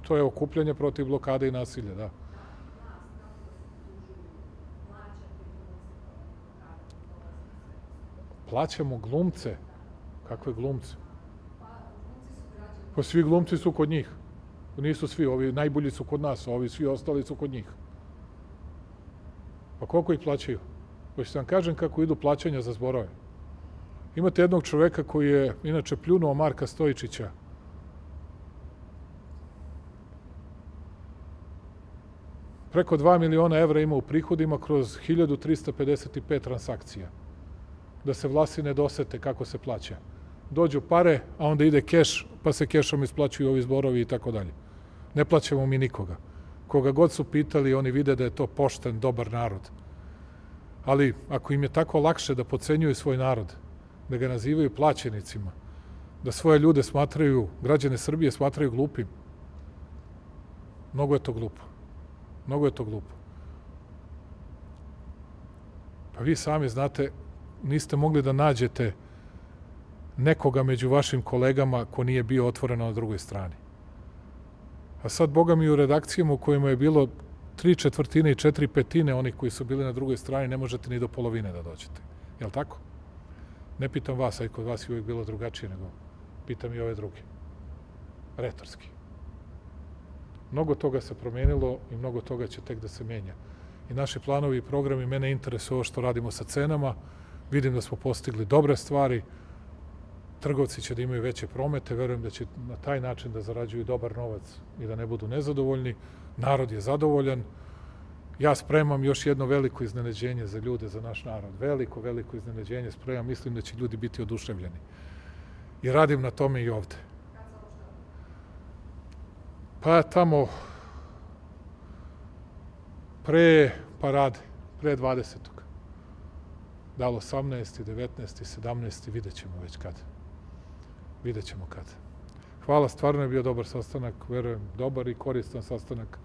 To je okupljanje protiv blokade i nasilja, da. Plaćamo glumce. Kakve glumce? Pa svi glumci su kod njih. Nisu svi, ovi najbolji su kod nas, a ovi svi ostali su kod njih. Pa koliko ih plaćaju? Hoćete vam kažem kako idu plaćanja za zborove. Imate jednog čoveka koji je inače pljunuo Marka Stojičića. Preko 2 miliona evra ima u prihodima kroz 1355 transakcija. Da se Vlasi ne dosete kako se plaća. Dođu pare, a onda ide keš, pa se kešom isplaćuju ovi zborovi i tako dalje. Ne plaćamo mi nikoga. Koga god su pitali, oni vide da je to pošten, dobar narod. Ali ako im je tako lakše da podcenjuju svoj narod, da ga nazivaju plaćenicima, da svoje ljude smatraju, građane Srbije smatraju glupim, mnogo je to glupo. Mnogo je to glupo. Pa vi sami znate, niste mogli da nađete nekoga među vašim kolegama ko nije bio otvoreno na drugoj strani. A sad, boga mi, u redakcijama u kojima je bilo 3/4 i 4/5 onih koji su bili na drugoj strani, ne možete ni do polovine da dođete. Je li tako? Ne pitam vas, a i kod vas je uvijek bilo drugačije, nego pitam i ove druge. Retorski. Mnogo toga se promenilo i mnogo toga će tek da se menja. I naši planovi i programi, mene interesuje ovo što radimo sa cenama. Vidim da smo postigli dobre stvari. Trgovci će da imaju veće promete. Verujem da će na taj način da zarađuju dobar novac i da ne budu nezadovoljni. Narod je zadovoljan. Ja spremam još jedno veliko iznenađenje za ljude, za naš narod. Veliko, veliko iznenađenje spremam. Mislim da će ljudi biti oduševljeni. I radim na tome i ovde. Pa tamo pre parade, pre 20. Da li 18. 19. 17. vidjet ćemo već kad. Vidjet ćemo kad. Hvala, stvarno je bio dobar sastanak, verujem, dobar i koristan sastanak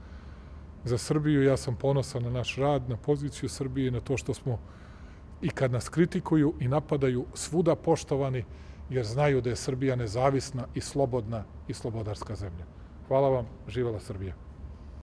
za Srbiju. Ja sam ponosan na naš rad, na poziciju Srbije i na to što smo i kad nas kritikuju i napadaju svuda poštovani, jer znaju da je Srbija nezavisna i slobodna i slobodarska zemlja. Hvala vam, živela Srbija.